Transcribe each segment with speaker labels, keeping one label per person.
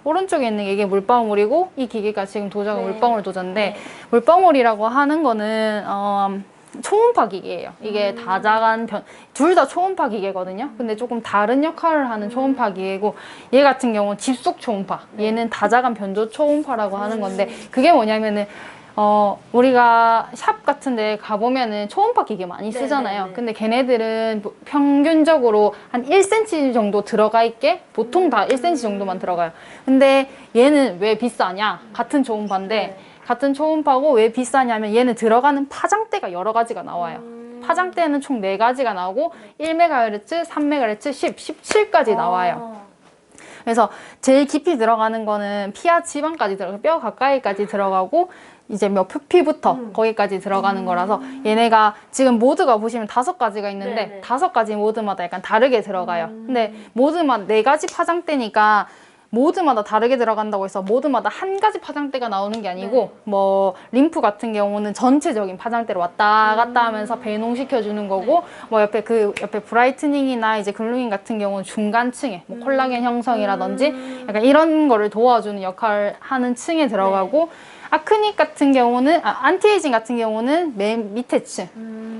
Speaker 1: 오른쪽에 있는 게 이게 물방울이고 이 기계가 지금 도자가
Speaker 2: 네.
Speaker 1: 물방울 도자인데
Speaker 2: 네.
Speaker 1: 물방울이라고 하는 거는 초음파 기계예요. 이게 다자간 둘 다 초음파 기계거든요. 근데 조금 다른 역할을 하는 초음파 기계고 얘 같은 경우는 집속 초음파, 얘는 다자간 변조 초음파라고 하는 건데 그게 뭐냐면은 우리가 샵 같은 데 가보면은 초음파 기계 많이 쓰잖아요.
Speaker 2: 네네네.
Speaker 1: 근데 걔네들은 평균적으로 한 1cm 정도 들어가 있게 보통 다 1cm 정도만 들어가요. 근데 얘는 왜 비싸냐? 같은 초음파인데
Speaker 2: 네.
Speaker 1: 같은 초음파고 왜 비싸냐면 얘는 들어가는 파장대가 여러 가지가 나와요. 파장대는 총 4가지가 나오고 1MHz, 3MHz, 10, 17까지 나와요. 그래서 제일 깊이 들어가는 거는 피하 지방까지 들어가고 뼈 가까이까지 들어가고 이제 몇 표피부터 거기까지 들어가는 거라서 얘네가 지금 모드가 보시면 5가지가 있는데
Speaker 2: 네네.
Speaker 1: 5가지 모드마다 약간 다르게 들어가요. 근데 모드마다 4가지 파장대니까 모드마다 다르게 들어간다고 해서 모드마다 한 가지 파장대가 나오는 게 아니고 뭐 림프 같은 경우는 전체적인 파장대로 왔다 갔다 하면서 배농시켜 주는 거고 뭐 옆에 브라이트닝이나 이제 글루잉 같은 경우는 중간층에 뭐 콜라겐 형성이라든지 약간 이런 거를 도와주는 역할을 하는 층에 들어가고 아크닉 같은 경우는 안티에이징 같은 경우는 맨 밑에 층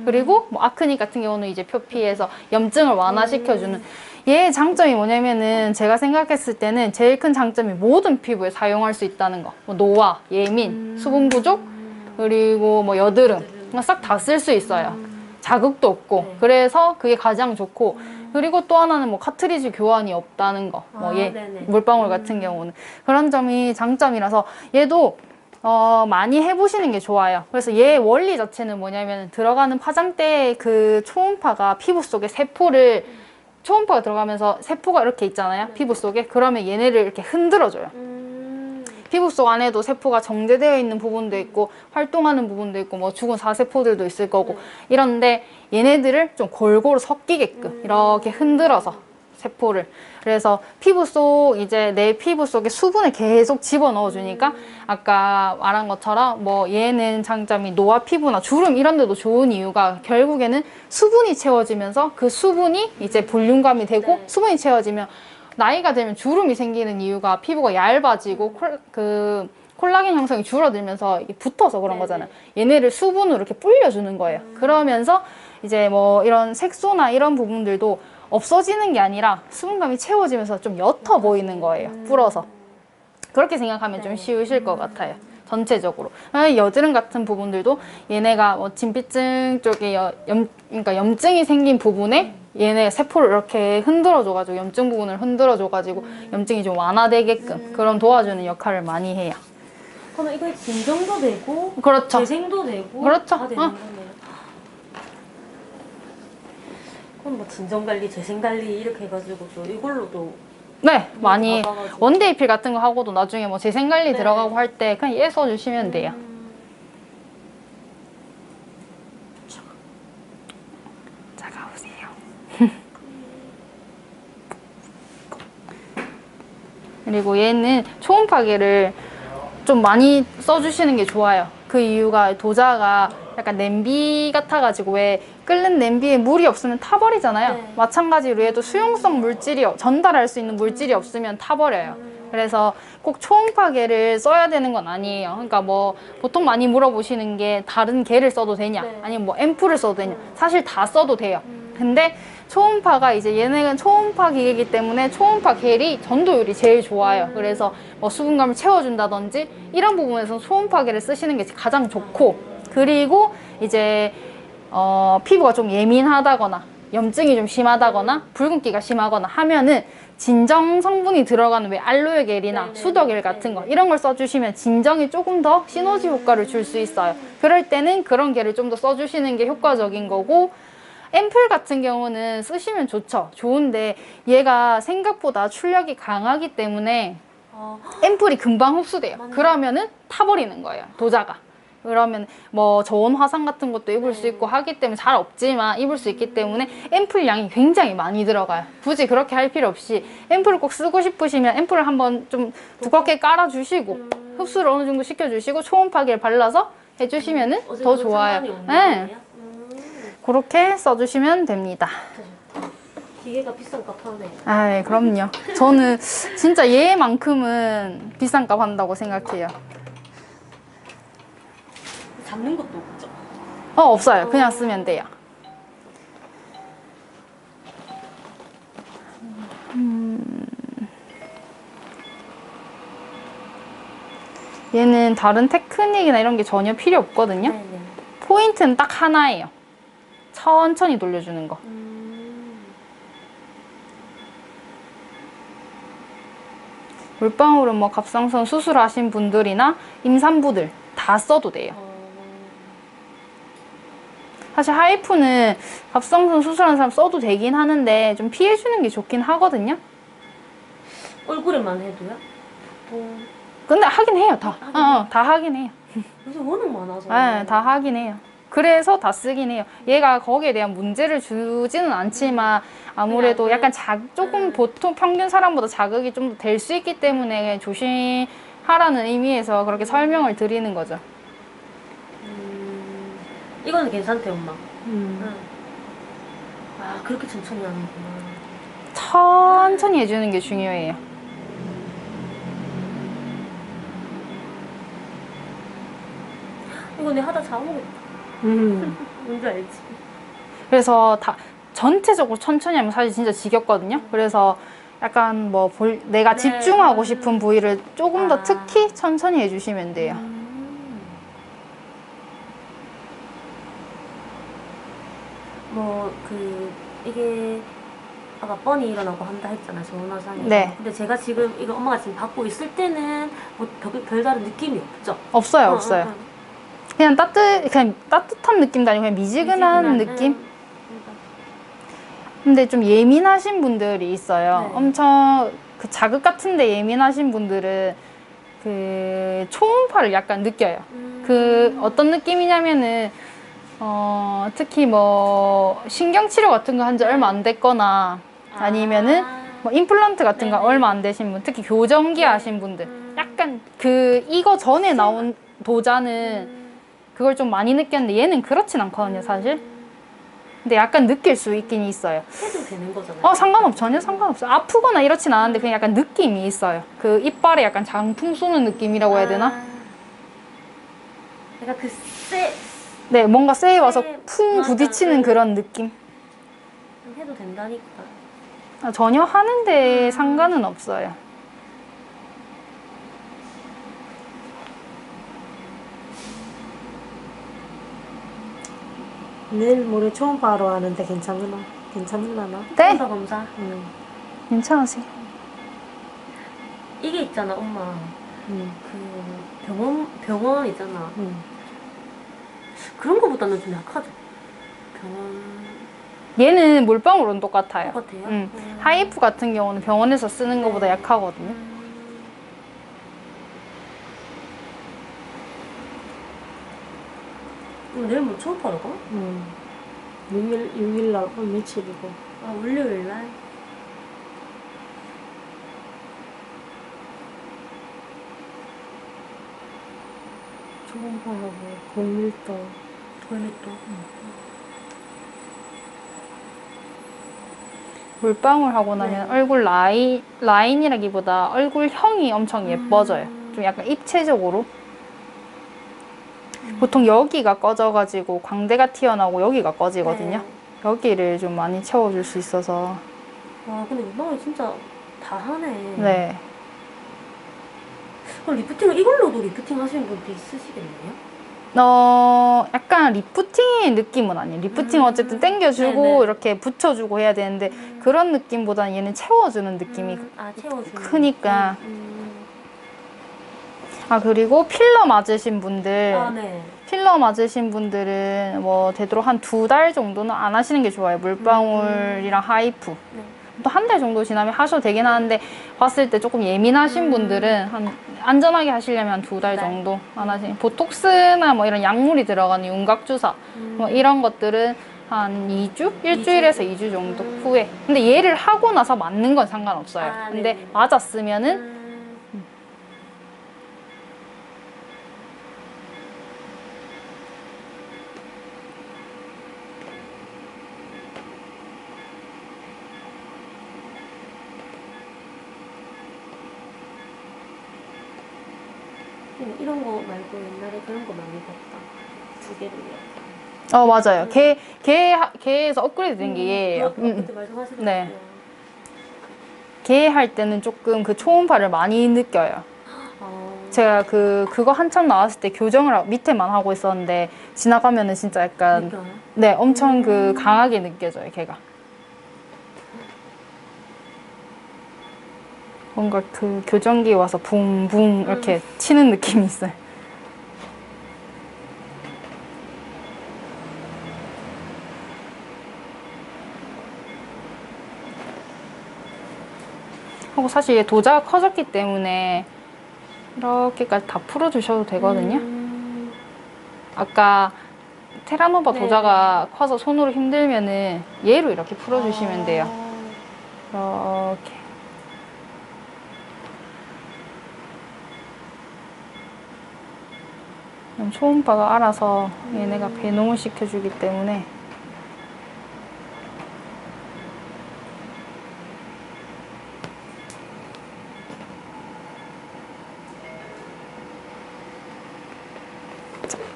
Speaker 1: 그리고 뭐 아크닉 같은 경우는 이제 표피에서 염증을 완화시켜주는 얘의 장점이 뭐냐면은 제가 생각했을 때는 제일 큰 장점이 모든 피부에 사용할 수 있다는 거. 뭐 노화, 예민, 수분 부족, 그리고 뭐 여드름 싹 다 쓸 수 있어요. 자극도 없고 그래서 그게 가장 좋고 그리고 또 하나는 뭐 카트리지 교환이 없다는 거. 뭐 물방울 같은 경우는 그런 점이 장점이라서 얘도 많이 해보시는 게 좋아요. 그래서 얘 원리 자체는 뭐냐면 들어가는 파장대의 그 초음파가 피부 속에 세포를 초음파가 들어가면서 세포가 이렇게 있잖아요. 피부 속에. 그러면 얘네를 이렇게 흔들어줘요. 피부 속 안에도 세포가 정제되어 있는 부분도 있고 활동하는 부분도 있고 뭐 죽은 사세포들도 있을 거고 이런데 얘네들을 좀 골고루 섞이게끔 이렇게 흔들어서 세포를 그래서 피부 속 이제 내 피부 속에 수분을 계속 집어넣어 주니까 아까 말한 것처럼 뭐 얘는 장점이 노화 피부나 주름 이런 데도 좋은 이유가 결국에는 수분이 채워지면서 그 수분이 이제 볼륨감이 되고 수분이 채워지면 나이가 들면 주름이 생기는 이유가 피부가 얇아지고 콜라겐 형성이 줄어들면서 이게 붙어서 그런 거잖아요. 얘네를 수분으로 이렇게 불려주는 거예요. 그러면서 이제 뭐 이런 색소나 이런 부분들도 없어지는 게 아니라 수분감이 채워지면서 좀 옅어 보이는 거예요. 불어서. 그렇게 생각하면 좀 쉬우실 것 같아요. 전체적으로. 여드름 같은 부분들도 얘네가 뭐 진피증 쪽에 그러니까 염증이 생긴 부분에 얘네 세포를 이렇게 흔들어줘가지고 염증 부분을 흔들어줘가지고 염증이 좀 완화되게끔 그런 도와주는 역할을 많이 해요.
Speaker 2: 그러면 이거 진정도 되고
Speaker 1: 그렇죠.
Speaker 2: 재생도 되고
Speaker 1: 그렇죠.
Speaker 2: 다 되는 거네요. 그럼 뭐 진정관리, 재생관리 이렇게 해가지고 또 이걸로도
Speaker 1: 네, 많이
Speaker 2: 받아가지고.
Speaker 1: 원데이 필 같은 거 하고도 나중에 뭐 재생관리 들어가고 할 때 그냥 얘 써주시면 돼요. 자, 가보세요. 그리고 얘는 초음파계를 좀 많이 써주시는 게 좋아요. 그 이유가 도자가 약간 냄비 같아가지고 왜 끓는 냄비에 물이 없으면 타버리잖아요. 마찬가지로 얘도 수용성 물질이 전달할 수 있는 물질이 없으면 타버려요. 그래서 꼭 초음파계를 써야 되는 건 아니에요. 그러니까 뭐 보통 많이 물어보시는 게 다른 계를 써도 되냐 아니면 뭐 앰플을 써도 되냐 사실 다 써도 돼요. 근데 초음파가 이제 얘네는 초음파 기계이기 때문에 초음파 겔이 전도율이 제일 좋아요. 그래서 뭐 수분감을 채워준다든지 이런 부분에서 초음파 겔을 쓰시는 게 가장 좋고 그리고 이제 피부가 좀 예민하다거나 염증이 좀 심하다거나 붉은기가 심하거나 하면은 진정 성분이 들어가는 왜 알로에 겔이나 수더겔 같은 거 이런 걸 써주시면 진정이 조금 더 시너지 효과를 줄 수 있어요. 그럴 때는 그런 겔을 좀 더 써주시는 게 효과적인 거고 앰플 같은 경우는 쓰시면 좋은데 얘가 생각보다 출력이 강하기 때문에 앰플이 금방 흡수돼요. 그러면은 타버리는 거예요, 도자가. 그러면 뭐 저온 화상 같은 것도 입을 수 있고 하기 때문에 잘 없지만 입을 수 있기 때문에 앰플 양이 굉장히 많이 들어가요. 굳이 그렇게 할 필요 없이 앰플을 꼭 쓰고 싶으시면 앰플을 한번 좀 두껍게 깔아주시고 흡수를 어느 정도 시켜주시고 초음파기를 발라서 해주시면은 더 좋아요. 네. 그렇게 써주시면 됩니다.
Speaker 2: 기계가 비싼 값 하네.
Speaker 1: 아, 그럼요. 저는 진짜 얘만큼은 비싼 값 한다고 생각해요.
Speaker 2: 잡는 것도 없죠.
Speaker 1: 없어요. 그냥 쓰면 돼요. 얘는 다른 테크닉이나 이런 게 전혀 필요 없거든요.
Speaker 2: 네네.
Speaker 1: 포인트는 딱 하나예요. 천천히 돌려주는 거. 물방울은 뭐 갑상선 수술하신 분들이나 임산부들 다 써도 돼요. 사실 하이프는 갑상선 수술하는 사람 써도 되긴 하는데 좀 피해주는 게 좋긴 하거든요.
Speaker 2: 얼굴에만 해도요? 보통
Speaker 1: 근데 하긴 해요, 다. 다 하긴 해요.
Speaker 2: 요즘 워낙 많아서.
Speaker 1: 네, 다 하긴 해요. 그래서 다 쓰긴 해요. 얘가 거기에 대한 문제를 주지는 않지만 아무래도 약간 조금 보통 평균 사람보다 자극이 좀 될 수 있기 때문에 조심하라는 의미에서 그렇게 설명을 드리는 거죠.
Speaker 2: 이거는 괜찮대, 엄마. 응. 아, 그렇게 천천히 하는구나.
Speaker 1: 천천히 해주는 게 중요해요.
Speaker 2: 이거 내 하다 자먹겠다. 뭔지 알지?
Speaker 1: 그래서 다 전체적으로 천천히 하면 사실 진짜 지겹거든요. 그래서 약간 뭐 내가
Speaker 2: 네.
Speaker 1: 집중하고 싶은 부위를 조금 더 특히 천천히 해주시면 돼요.
Speaker 2: 뭐, 이게, 아까 뻔히 일어나고 한다 했잖아요, 전화상에서.
Speaker 1: 네.
Speaker 2: 근데 제가 지금, 이거 엄마가 지금 받고 있을 때는 뭐 별다른 느낌이 없죠?
Speaker 1: 없어요, 없어요. 그냥 따뜻한 느낌도 아니고 그냥 미지근한 느낌? 근데 좀 예민하신 분들이 있어요.
Speaker 2: 네.
Speaker 1: 엄청 그 자극 같은데 예민하신 분들은 그 초음파를 약간 느껴요. 그 어떤 느낌이냐면은 특히 뭐 신경치료 같은 거 한 지 얼마 안 됐거나 아니면은 뭐 임플란트 같은 거
Speaker 2: 네네.
Speaker 1: 얼마 안 되신 분, 특히 교정기 하신 분들 약간 이거 전에 나온 도자는 그걸 좀 많이 느꼈는데 얘는 그렇진 않거든요, 사실. 근데 약간 느낄 수 있긴 있어요.
Speaker 2: 해도 되는 거잖아요.
Speaker 1: 전혀 상관없어요. 아프거나 이렇진 않은데 그냥 약간 느낌이 있어요. 그 이빨에 약간 장풍 쏘는 느낌이라고 해야 되나?
Speaker 2: 약간
Speaker 1: 네, 뭔가 쇠에 와서 쿵
Speaker 2: 맞아.
Speaker 1: 부딪히는 그런 느낌.
Speaker 2: 해도 된다니까.
Speaker 1: 전혀 하는데 상관은 없어요.
Speaker 3: 내일 모레 초음파로 하는데 괜찮을라나?
Speaker 1: 네,
Speaker 2: 검사.
Speaker 1: 괜찮으세요.
Speaker 2: 이게 있잖아, 엄마.
Speaker 3: 응.
Speaker 2: 그 병원 있잖아. 그런 거보다는 좀 약하죠. 병원
Speaker 1: 얘는 물방울은 똑같아요.
Speaker 2: 똑같아요.
Speaker 1: 하이프 같은 경우는 병원에서 쓰는 것보다 약하거든요.
Speaker 2: 내일 뭐 초음파로 가?
Speaker 3: 6일 며칠이고.
Speaker 2: 아, 월요일 날.
Speaker 3: 초음파하고 골밀도.
Speaker 2: 돌맷도.
Speaker 1: 물방울 하고 나면
Speaker 2: 네.
Speaker 1: 얼굴 라인이라기보다 얼굴형이 엄청 예뻐져요. 좀 약간 입체적으로. 보통 여기가 꺼져가지고 광대가 튀어나오고 여기가 꺼지거든요.
Speaker 2: 네.
Speaker 1: 여기를 좀 많이 채워줄 수 있어서.
Speaker 2: 와, 근데 물방울 진짜 다 하네.
Speaker 1: 네.
Speaker 2: 그럼 리프팅을 이걸로도 리프팅 하시는 분도 있으시겠네요?
Speaker 1: 약간 리프팅의 느낌은 아니에요. 리프팅 어쨌든 당겨주고
Speaker 2: 네네.
Speaker 1: 이렇게 붙여주고 해야 되는데 그런 느낌보다는 얘는 채워주는 느낌이
Speaker 2: 채워주는
Speaker 1: 크니까.
Speaker 2: 느낌.
Speaker 1: 그리고 필러 맞으신 분들.
Speaker 2: 네.
Speaker 1: 필러 맞으신 분들은 뭐 되도록 한 2달 정도는 안 하시는 게 좋아요. 물방울이랑 하이프.
Speaker 2: 네.
Speaker 1: 또 한 달 정도 지나면 하셔도 되긴 하는데 봤을 때 조금 예민하신 분들은 안전하게 하시려면 한 2달 정도 안 하시는. 보톡스나 뭐 이런 약물이 들어가는 윤곽주사 뭐 이런 것들은 한 2주? 일주일에서 2주 정도 후에. 근데 얘를 하고 나서 맞는 건 상관없어요. 근데
Speaker 2: 네네.
Speaker 1: 맞았으면은
Speaker 2: 이런 거 말고 옛날에 그런 거 많이 봤다. 두 개를 이렇게.
Speaker 1: 맞아요. 걔에서 업그레이드 된 게 얘예요.
Speaker 2: 그때 말씀하시더라고요.
Speaker 1: 네. 걔 할 때는 조금 그 초음파를 많이 느껴요. 제가 그거 한참 나왔을 때 교정을 밑에만 하고 있었는데 지나가면은 진짜 약간
Speaker 2: 느껴요?
Speaker 1: 네, 엄청 그 강하게 느껴져요, 걔가. 뭔가 그 교정기 와서 붕붕 이렇게 치는 느낌이 있어요. 하고 사실 얘 도자가 커졌기 때문에 이렇게까지 다 풀어주셔도 되거든요. 아까 테라노바
Speaker 2: 네.
Speaker 1: 도자가 커서 손으로 힘들면은 얘로 이렇게 풀어주시면 돼요. 이렇게. 그럼 초음파가 알아서 얘네가 배농을 시켜주기 때문에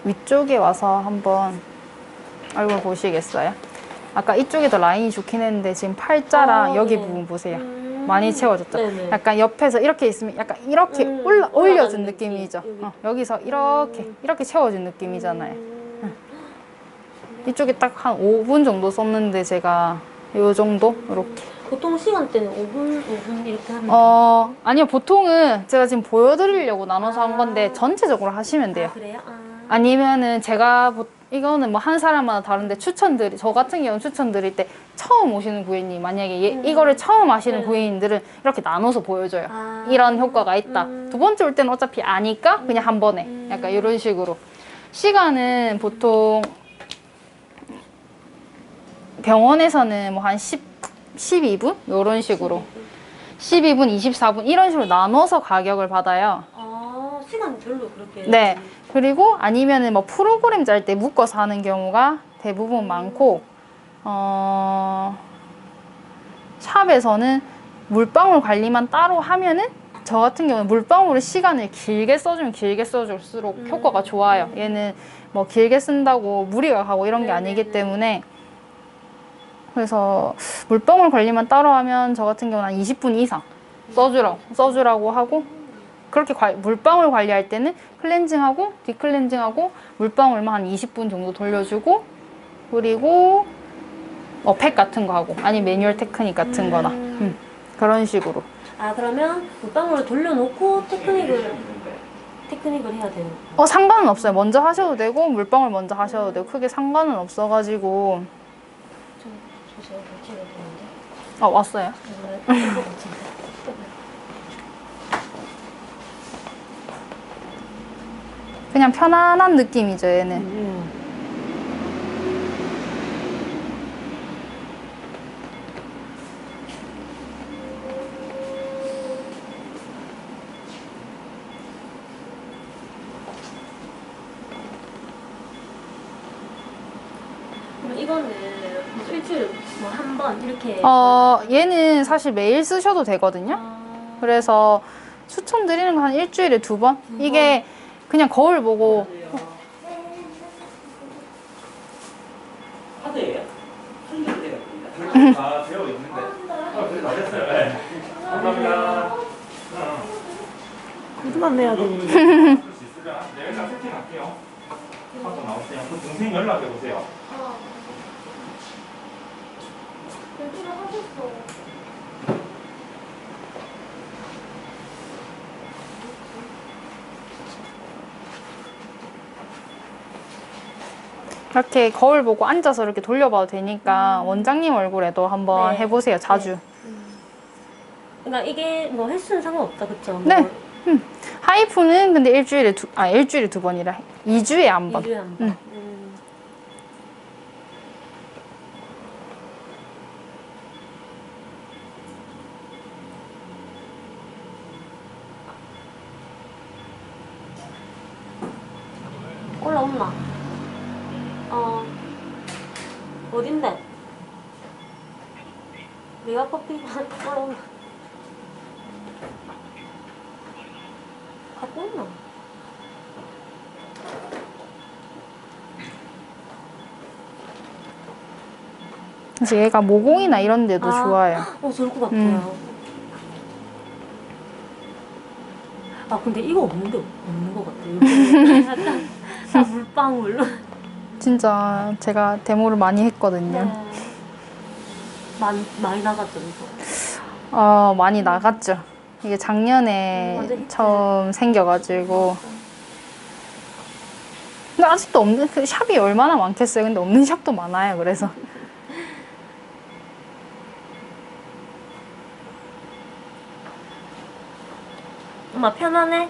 Speaker 1: 위쪽에 와서 한번 얼굴 보시겠어요? 아까 이쪽에 더 라인이 좋긴 했는데 지금 팔자랑 여기
Speaker 2: 네.
Speaker 1: 부분 보세요. 많이 채워졌죠?
Speaker 2: 네네.
Speaker 1: 약간 옆에서 이렇게 있으면 약간 이렇게 올려준
Speaker 2: 올라가는
Speaker 1: 느낌이죠?
Speaker 2: 느낌.
Speaker 1: 여기서 이렇게 채워준 느낌이잖아요. 이쪽에 딱 한 5분 정도 썼는데 제가 요 정도? 이렇게.
Speaker 2: 보통 시간대는 5분 이렇게 하면
Speaker 1: 아니요. 보통은 제가 지금 보여드리려고 나눠서 한 건데 전체적으로 하시면 돼요.
Speaker 2: 그래요?
Speaker 1: 아니면은 제가 이거는 뭐 한 사람마다 다른데 저 같은 경우는 추천드릴 때 처음 오시는 고객님 만약에 이거를 처음 하시는
Speaker 2: 네.
Speaker 1: 고객님들은 이렇게 나눠서 보여줘요. 이런 효과가 있다. 두 번째 올 때는 어차피 아니까 그냥 한 번에 약간 이런 식으로. 시간은 보통 병원에서는 뭐 한 12분? 이런 식으로 12분, 24분 이런 식으로 나눠서 가격을 받아요.
Speaker 2: 시간 별로 그렇게.
Speaker 1: 네. 그리고 아니면은 뭐 프로그램 짤 때 묶어서 하는 경우가 대부분 많고, 샵에서는 물방울 관리만 따로 하면은 저 같은 경우는 물방울을 시간을 길게 써주면 길게 써줄수록 효과가 좋아요. 얘는 뭐 길게 쓴다고 무리가 가고 이런 게 아니기 때문에 그래서 물방울 관리만 따로 하면 저 같은 경우는 한 20분 이상 써주라고 하고 그렇게 물방울 관리할 때는 클렌징하고 디클렌징하고 물방울만 한 20분 정도 돌려주고 그리고 팩 같은 거 하고 아니면 매뉴얼 테크닉 같은 거나 그런 식으로.
Speaker 2: 그러면 물방울을 돌려놓고 테크닉을 해야 돼요.
Speaker 1: 상관은 없어요. 먼저 하셔도 되고 물방울 먼저 하셔도 되고 크게 상관은 없어가지고.
Speaker 2: 제가 배치가 되는데.
Speaker 1: 왔어요? 그냥 편안한 느낌이죠, 얘는.
Speaker 2: 그럼 이거는 뭐 일주일에 뭐 한 번 이렇게.
Speaker 1: 얘는 사실 매일 쓰셔도 되거든요. 그래서 추천드리는 건 한 일주일에 2번? 이게 그냥 거울 보고
Speaker 4: 하드예요? 다 되어 있는데. 그래 잘했어요. 네. 감사합니다.
Speaker 3: 코드만 내야 되는데.
Speaker 4: 쓸수 있으면 내가 세팅할게요. 하고 나오세요. 그 동생 연락해 보세요.
Speaker 1: 이렇게 거울 보고 앉아서 이렇게 돌려봐도 되니까 원장님 얼굴에도 한번
Speaker 2: 네.
Speaker 1: 해보세요, 자주.
Speaker 2: 그러니까 이게 뭐 횟수는 상관없다, 그쵸?
Speaker 1: 네. 하이프는 근데 일주일에 2번이라 2주에 한 번.
Speaker 2: 2주에 한 번. 올라온나? 어딘데? 내가 커피 올라온나? 갖고 온나?
Speaker 1: 그래서 얘가 모공이나 이런 데도 좋아요.
Speaker 2: 좋을 것 같아요. 근데 이거 없는 것 같아요. 약간 다 물방울.
Speaker 1: 진짜 제가 데모를 많이 했거든요.
Speaker 2: 많이 나갔죠, 이거.
Speaker 1: 많이 나갔죠. 이게 작년에
Speaker 2: 완전
Speaker 1: 처음 생겨가지고. 근데 아직도 없는, 그 샵이 얼마나 많겠어요. 근데 없는 샵도 많아요. 그래서.
Speaker 2: 엄마 편하네?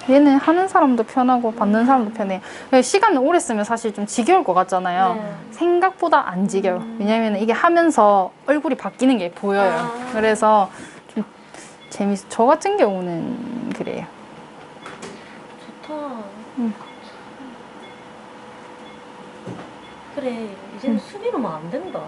Speaker 1: 얘는 하는 사람도 편하고 받는 사람도 편해요. 시간을 오래 쓰면 사실 좀 지겨울 것 같잖아요.
Speaker 2: 네.
Speaker 1: 생각보다 안 지겨요. 왜냐면 이게 하면서 얼굴이 바뀌는 게 보여요. 그래서 좀 저 같은 경우는 그래요.
Speaker 2: 좋다. 그래, 이제는 수비로만 안 된다.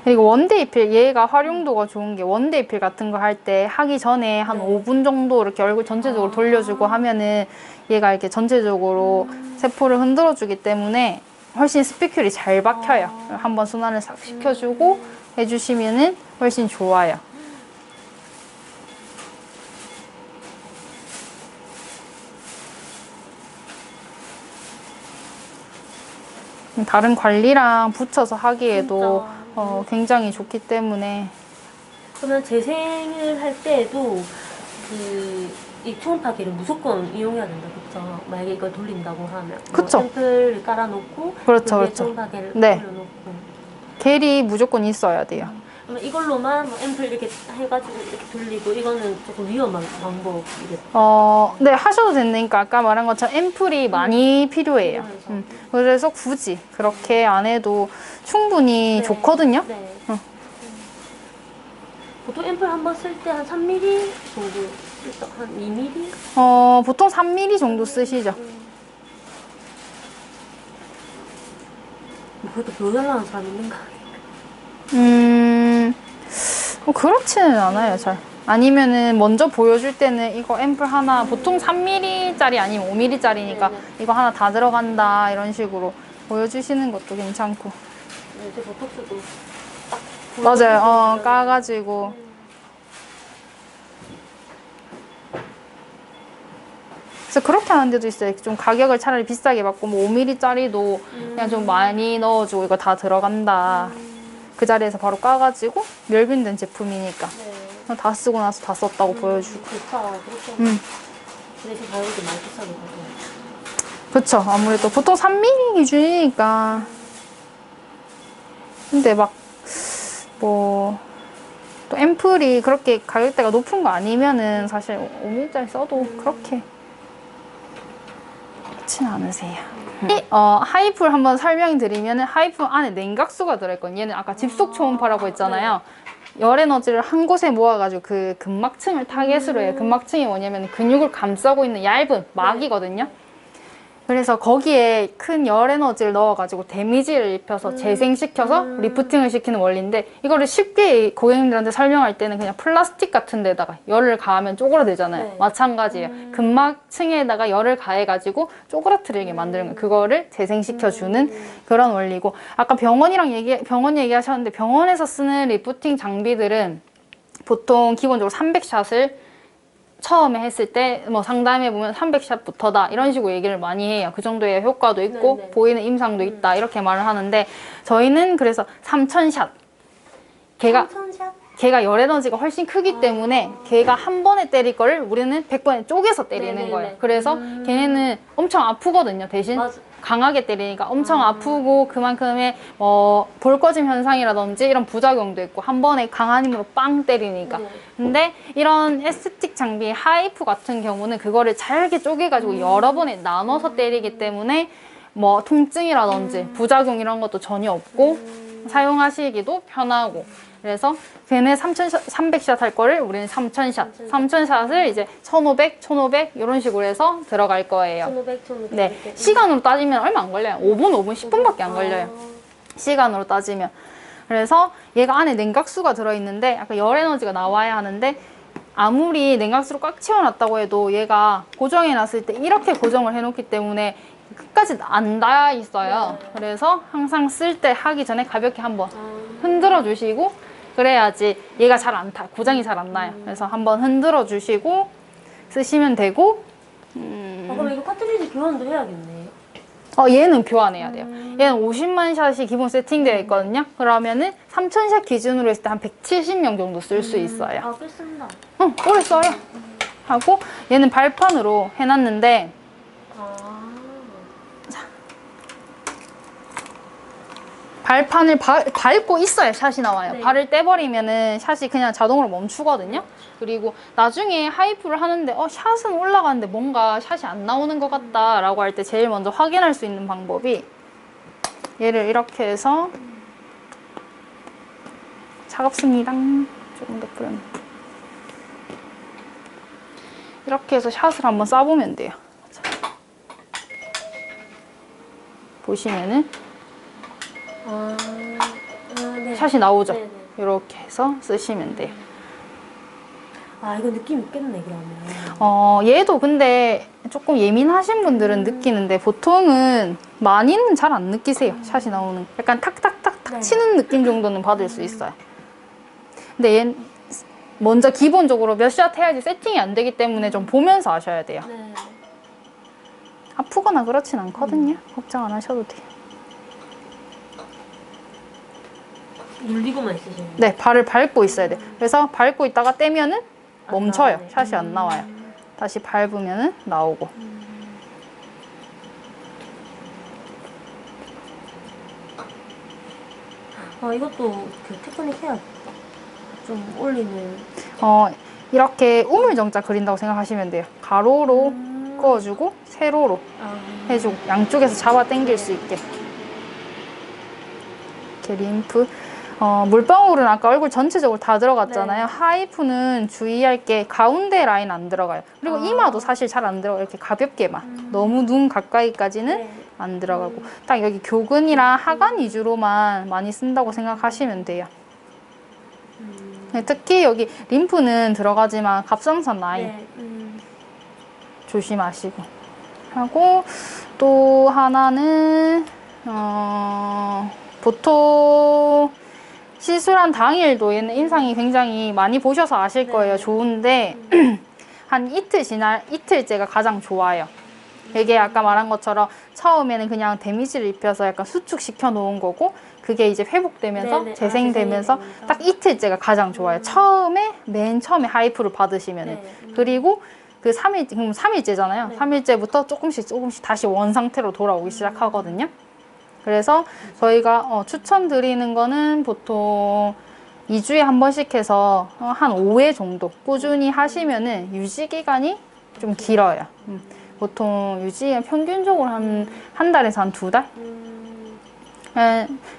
Speaker 1: 그리고 원데이 필, 얘가 활용도가 좋은 게 원데이 필 같은 거 할 때 하기 전에 한 5분 정도 이렇게 얼굴 전체적으로 돌려주고 하면은 얘가 이렇게 전체적으로 세포를 흔들어 주기 때문에 훨씬 스피큘이 잘 박혀요. 한번 순환을 싹 시켜주고 해주시면은 훨씬 좋아요. 다른 관리랑 붙여서 하기에도 굉장히 좋기 때문에.
Speaker 2: 그러면 재생을 할 때에도 이 초음파기를 무조건 이용해야 된다, 그쵸? 만약에 이걸 돌린다고 하면.
Speaker 1: 그쵸.
Speaker 2: 샘플을 깔아놓고,
Speaker 1: 그렇죠,
Speaker 2: 여기에
Speaker 1: 그렇죠.
Speaker 2: 초음파기를
Speaker 1: 네.
Speaker 2: 올려놓고.
Speaker 1: 겔이 무조건 있어야 돼요.
Speaker 2: 그러면 이걸로만 앰플 이렇게 해가지고 이렇게 돌리고, 이거는 조금 위험한 방법이겠다.
Speaker 1: 네, 하셔도 되니까 아까 말한 것처럼 앰플이 많이 필요해요. 그래서 굳이 그렇게 안 해도 충분히 좋거든요.
Speaker 2: 네. 보통 앰플 한 번 쓸 때 한 3mm 정도 쓸까? 한 2mm?
Speaker 1: 보통 3mm 정도 쓰시죠.
Speaker 2: 그것도 보여달라는 사람 있는가? 네.
Speaker 1: 그렇지는 않아요, 잘. 아니면은 먼저 보여줄 때는 이거 앰플 하나, 보통 3mm짜리 아니면 5mm짜리니까 이거 하나 다 들어간다 이런 식으로 보여주시는 것도 괜찮고.
Speaker 2: 이제 보톡스도 딱
Speaker 1: 맞아요. 까가지고. 그래서 그렇게 하는 데도 있어요. 좀 가격을 차라리 비싸게 받고 뭐 5mm짜리도 그냥 좀 많이 넣어주고 이거 다 들어간다. 그 자리에서 바로 까가지고 멸균된 제품이니까 다 쓰고 나서 다 썼다고 보여주고.
Speaker 2: 좋다. 그렇게 그 대신 가격이 많이 비싸게 받고.
Speaker 1: 그쵸. 아무래도 보통 3mm 기준이니까. 근데 막 뭐 또 앰플이 그렇게 가격대가 높은 거 아니면은 사실 5mm짜리 써도 그렇게 그렇진 않으세요. 하이풀 한번 설명드리면 하이풀 안에 냉각수가 들어있거든요. 얘는 아까 집속 초음파라고 했잖아요. 열 에너지를 한 곳에 모아가지고 그 근막층을 타겟으로 해요. 근막층이 뭐냐면 근육을 감싸고 있는 얇은 막이거든요. 그래서 거기에 큰 열 에너지를 넣어가지고 데미지를 입혀서 재생시켜서 리프팅을 시키는 원리인데, 이거를 쉽게 고객님들한테 설명할 때는 그냥 플라스틱 같은 데다가 열을 가하면 쪼그라들잖아요. 마찬가지예요. 근막층에다가 열을 가해가지고 쪼그라뜨리게 만드는 거예요. 그거를 재생시켜주는 그런 원리고, 아까 병원 얘기하셨는데 병원에서 쓰는 리프팅 장비들은 보통 기본적으로 300샷을 처음에 했을 때 뭐 상담해 보면 300샷부터다 이런 식으로 얘기를 많이 해요. 그 정도의 효과도 있고 보이는 임상도 있다 이렇게 말을 하는데, 저희는 그래서 3000샷. 걔가 열 에너지가 훨씬 크기 때문에 걔가 한 번에 때릴 거를 우리는 100번에 쪼개서 때리는 거예요. 그래서 걔네는 엄청 아프거든요. 대신 강하게 때리니까 엄청 아프고 그만큼의 볼 꺼짐 현상이라든지 이런 부작용도 있고, 한 번에 강한 힘으로 빵 때리니까. 근데 이런 에스테틱 장비 하이프 같은 경우는 그거를 잘게 쪼개가지고 여러 번에 나눠서 때리기 때문에 뭐 통증이라든지 부작용 이런 것도 전혀 없고 사용하시기도 편하고. 그래서 걔네 300샷 할 거를 우리는 3000샷. 3000샷을 이제 1500, 1500 이런 식으로 해서 들어갈 거예요.
Speaker 2: 1500.
Speaker 1: 네. 시간으로 따지면 얼마 안 걸려요. 5분, 10분밖에 안 걸려요. 시간으로 따지면. 그래서 얘가 안에 냉각수가 들어있는데 아까 열 에너지가 나와야 하는데, 아무리 냉각수로 꽉 채워놨다고 해도 얘가 고정해놨을 때 이렇게 고정을 해놓기 때문에 끝까지 안 닿아 있어요.
Speaker 2: 네.
Speaker 1: 그래서 항상 쓸 때 하기 전에 가볍게 한번
Speaker 2: 아.
Speaker 1: 흔들어 주시고 그래야지 얘가 잘 안 타, 고장이 잘 안 나요. 그래서 한번 흔들어 주시고 쓰시면 되고
Speaker 2: 그럼 이거 카트리지 교환도 해야겠네.
Speaker 1: 얘는 교환해야 돼요. 얘는 50만 샷이 기본 세팅되어 있거든요. 그러면은 3000샷 기준으로 했을 때 한 170명 정도 쓸 수 있어요.
Speaker 2: 아, 꽤 쓴다.
Speaker 1: 오래 써요. 하고 얘는 발판으로 해놨는데
Speaker 2: 아.
Speaker 1: 발판을 밟고 있어야 샷이 나와요.
Speaker 2: 네.
Speaker 1: 발을 떼버리면은 샷이 그냥 자동으로 멈추거든요. 그리고 나중에 하이프를 하는데 샷은 올라가는데 뭔가 샷이 안 나오는 것 같다 라고 할 때 제일 먼저 확인할 수 있는 방법이 얘를 이렇게 해서 차갑습니다. 조금 더 뿌렸네. 이렇게 해서 샷을 한번 쏴보면 돼요. 자. 보시면은
Speaker 2: 네.
Speaker 1: 샷이 나오죠?
Speaker 2: 네네.
Speaker 1: 이렇게 해서 쓰시면 돼요.
Speaker 2: 아, 이거 느낌 있겠네, 그러면.
Speaker 1: 얘도 근데 조금 예민하신 분들은 느끼는데 보통은 많이는 잘 안 느끼세요. 샷이 나오는. 약간 탁탁탁탁
Speaker 2: 네.
Speaker 1: 치는 느낌 정도는 받을 수 있어요. 근데 얘 먼저 기본적으로 몇 샷 해야지 세팅이 안 되기 때문에 좀 보면서 하셔야 돼요.
Speaker 2: 네.
Speaker 1: 아프거나 그렇진 않거든요. 걱정 안 하셔도 돼요.
Speaker 2: 눌리고만 있으시는
Speaker 1: 네, 발을 밟고 있어야 돼요. 그래서 밟고 있다가 떼면은
Speaker 2: 안
Speaker 1: 멈춰요.
Speaker 2: 나오네.
Speaker 1: 샷이 안 나와요. 다시 밟으면은 나오고.
Speaker 2: 이것도 그 테크닉 해야겠다. 좀 올리는.
Speaker 1: 이렇게 우물정자 그린다고 생각하시면 돼요. 가로로 그어주고 세로로 해주고 양쪽에서 잡아 당길 수 있게. 이렇게 림프. 물방울은 아까 얼굴 전체적으로 다 들어갔잖아요.
Speaker 2: 네.
Speaker 1: 하이프는 주의할 게 가운데 라인 안 들어가요. 그리고 이마도 사실 잘 안 들어가요. 이렇게 가볍게만. 너무 눈 가까이까지는
Speaker 2: 네.
Speaker 1: 안 들어가고 딱 여기 교근이랑 하관 위주로만 많이 쓴다고 생각하시면 돼요. 특히 여기 림프는 들어가지만 갑상선 라인
Speaker 2: 네.
Speaker 1: 조심하시고 하고 또 하나는 보통 시술한 당일도 얘는 인상이 굉장히 많이 보셔서 아실
Speaker 2: 네.
Speaker 1: 거예요. 좋은데 한 이틀 지날 이틀째가 가장 좋아요. 이게 아까 말한 것처럼 처음에는 그냥 데미지를 입혀서 약간 수축시켜 놓은 거고 그게 이제 회복되면서
Speaker 2: 네네.
Speaker 1: 재생되면서
Speaker 2: 재생이 되면서.
Speaker 1: 딱 이틀째가 가장 좋아요. 맨 처음에 하이프를 받으시면은.
Speaker 2: 네.
Speaker 1: 그리고 그 3일째잖아요.
Speaker 2: 네.
Speaker 1: 3일째부터 조금씩 다시 원 상태로 돌아오기 시작하거든요. 그래서 저희가 추천드리는 거는 보통 2주에 한 번씩 해서 한 5회 정도 꾸준히 하시면은 유지 기간이 좀 길어요. 보통 유지 평균적으로 한 달에서 한 2달?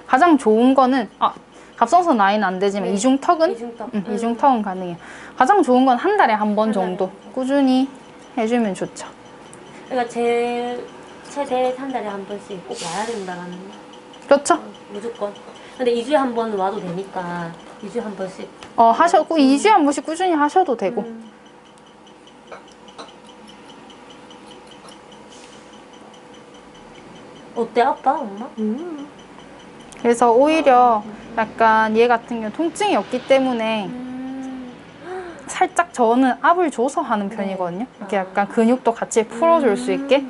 Speaker 1: 가장 좋은 거는 갑상선 라인 안 되지만
Speaker 2: 네.
Speaker 1: 이중턱은
Speaker 2: 이중턱.
Speaker 1: 이중턱은 가능해요. 가장 좋은 건 한 달에 한 번
Speaker 2: 한 달에
Speaker 1: 정도
Speaker 2: 한 번.
Speaker 1: 꾸준히 해주면 좋죠.
Speaker 2: 그러니까 제일 최대 한 달에 한 번씩 꼭 와야 된다라는.
Speaker 1: 그렇죠?
Speaker 2: 무조건. 근데 2주에 한 번 와도 되니까 2주에 한 번씩.
Speaker 1: 하셨고 2주에 한 번씩 꾸준히 하셔도 되고.
Speaker 2: 어때, 아빠, 엄마?
Speaker 1: 그래서 오히려 약간 얘 같은 경우 통증이 없기 때문에 살짝 저는 압을 줘서 하는 편이거든요. 이렇게 약간 근육도 같이 풀어줄 수 있게.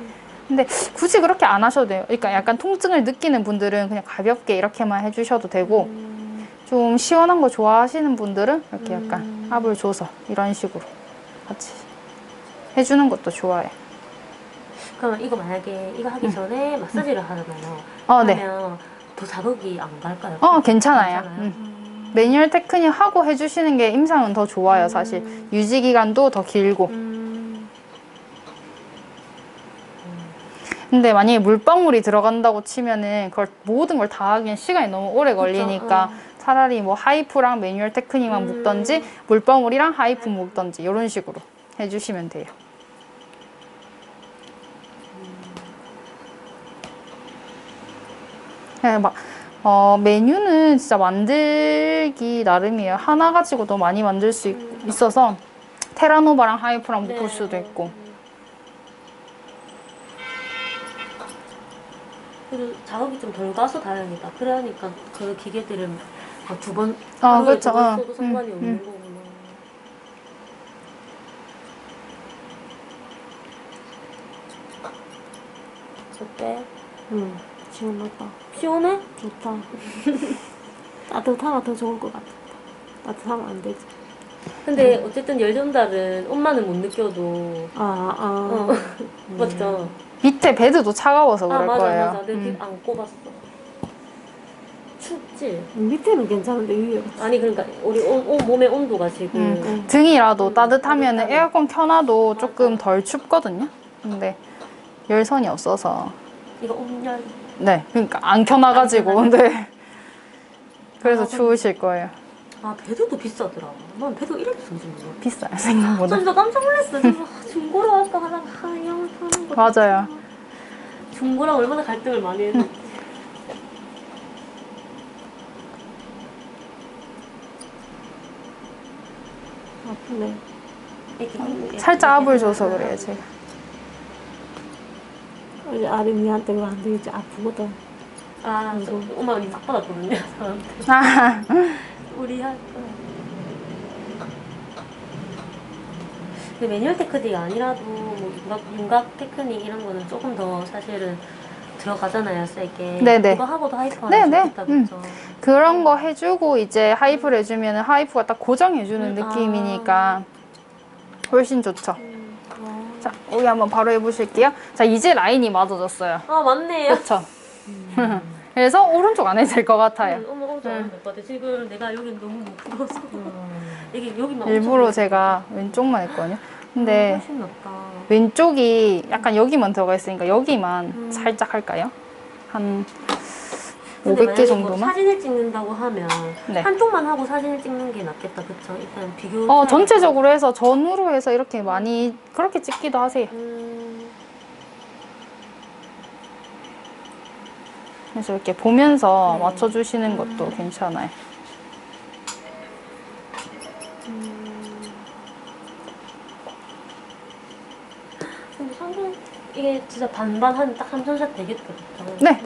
Speaker 1: 근데 굳이 그렇게 안 하셔도 돼요. 그러니까 약간 통증을 느끼는 분들은 그냥 가볍게 이렇게만 해주셔도 되고 좀 시원한 거 좋아하시는 분들은 이렇게 약간 압을 줘서 이런 식으로 같이 해주는 것도 좋아요.
Speaker 2: 그럼 이거 만약에 이거 하기 전에 마사지를 하잖아요.
Speaker 1: 네.
Speaker 2: 그러면 더 자극이 안 갈까요?
Speaker 1: 괜찮아요. 매뉴얼 테크닉 하고 해주시는 게 임상은 더 좋아요, 사실. 유지 기간도 더 길고. 근데 만약에 물방울이 들어간다고 치면은 그걸 모든 걸 다 하기엔 시간이 너무 오래 걸리니까 차라리 뭐 하이프랑 매뉴얼 테크닉만 묶던지 물방울이랑 하이프 묶던지 이런 식으로 해주시면 돼요. 네, 메뉴는 진짜 만들기 나름이에요. 하나 가지고도 많이 만들 수 있어서 테라노바랑 하이프랑 묶을 수도 있고.
Speaker 2: 그래도 자극이 좀 덜 가서 다행이다. 그러니까 그 기계들은 두 번,
Speaker 1: 아,
Speaker 2: 하루에
Speaker 1: 그렇죠.
Speaker 2: 두 번
Speaker 1: 어.
Speaker 2: 써도 상관이 없는
Speaker 1: 음.
Speaker 2: 거구나. 어때?
Speaker 3: 응. 시원하다.
Speaker 2: 시원해?
Speaker 3: 좋다. 따뜻하면 더 좋을 것 같아. 따뜻하면 안 되지.
Speaker 2: 근데 어쨌든 열 전달은 엄마는 못 느껴도
Speaker 3: 아.
Speaker 2: 맞죠?
Speaker 1: 밑에 베드도 차가워서
Speaker 2: 아
Speaker 1: 그럴
Speaker 2: 맞아
Speaker 1: 거예요.
Speaker 2: 맞아 내가 안 꼽았어. 춥지?
Speaker 3: 밑에는 괜찮은데 위에.
Speaker 2: 아니 그러니까 우리 몸의 온도가 지금
Speaker 1: 등이라도 따뜻하면
Speaker 2: 따뜻하면.
Speaker 1: 에어컨 켜놔도
Speaker 2: 맞아.
Speaker 1: 조금 덜 춥거든요. 근데 열선이 없어서
Speaker 2: 이거 온열.
Speaker 1: 네, 그러니까 안 켜놔가지고 근데 그래서
Speaker 2: 아,
Speaker 1: 추우실 거예요.
Speaker 2: 아 배도도 비싸더라. 난 배도 이렇게 비싼지 몰라.
Speaker 1: 비싸요
Speaker 2: 저
Speaker 1: 생각보다.
Speaker 2: 진짜 깜짝 놀랐어. 진짜 중고로 할까 하다가 이형을 파는 거.
Speaker 1: 맞아요.
Speaker 2: 중고랑 얼마나 갈등을 많이 했는데.
Speaker 3: 아프네.
Speaker 2: 이렇게
Speaker 1: 살짝 압을 줘서 그래요 제가.
Speaker 3: 우리 아린이한테 그거 안 되겠지. 아프거든.
Speaker 2: 아, 저 엄마가 막 받았거든요. 저한테.
Speaker 1: 아,
Speaker 2: 우리 할 거야. 근데 매뉴얼 테크닉이 아니라도 뭐 윤곽 테크닉 이런 거는 조금 더 사실은 들어가잖아요, 세게.
Speaker 1: 네네.
Speaker 2: 그거 하고도 하이프
Speaker 1: 네네.
Speaker 2: 하면 좋겠다, 그쵸?
Speaker 1: 그런 거 해주고 이제 하이프를 해주면 하이프가 딱 고정해주는
Speaker 2: 아.
Speaker 1: 느낌이니까 훨씬 좋죠. 자, 우리 한번 바로 해보실게요. 자, 이제 라인이 맞아졌어요.
Speaker 2: 아, 맞네요.
Speaker 1: 그렇죠. 그래서 오른쪽 안 해도 될 것 같아요.
Speaker 2: 어머, 못 받아. 지금 내가 여기 너무 못 풀어서. 이게 여기만
Speaker 1: 일부러
Speaker 2: 엄청
Speaker 1: 제가 왼쪽만 했거든요. 근데
Speaker 2: 훨씬 낫다.
Speaker 1: 왼쪽이 약간 여기만 들어가 있으니까 여기만 살짝 할까요? 한
Speaker 2: 근데
Speaker 1: 500개
Speaker 2: 만약에 뭐
Speaker 1: 정도만?
Speaker 2: 사진을 찍는다고 하면
Speaker 1: 네.
Speaker 2: 한쪽만 하고 사진을 찍는 게 낫겠다, 그쵸? 일단 비교.
Speaker 1: 전체적으로 해서 전후로 해서 이렇게 많이 그렇게 찍기도 하세요. 그래서 이렇게 보면서 맞춰주시는 것도 괜찮아요.
Speaker 2: 근데 상품 이게 진짜 반반 한 딱 3천샷 되겠다, 그쵸?
Speaker 1: 네.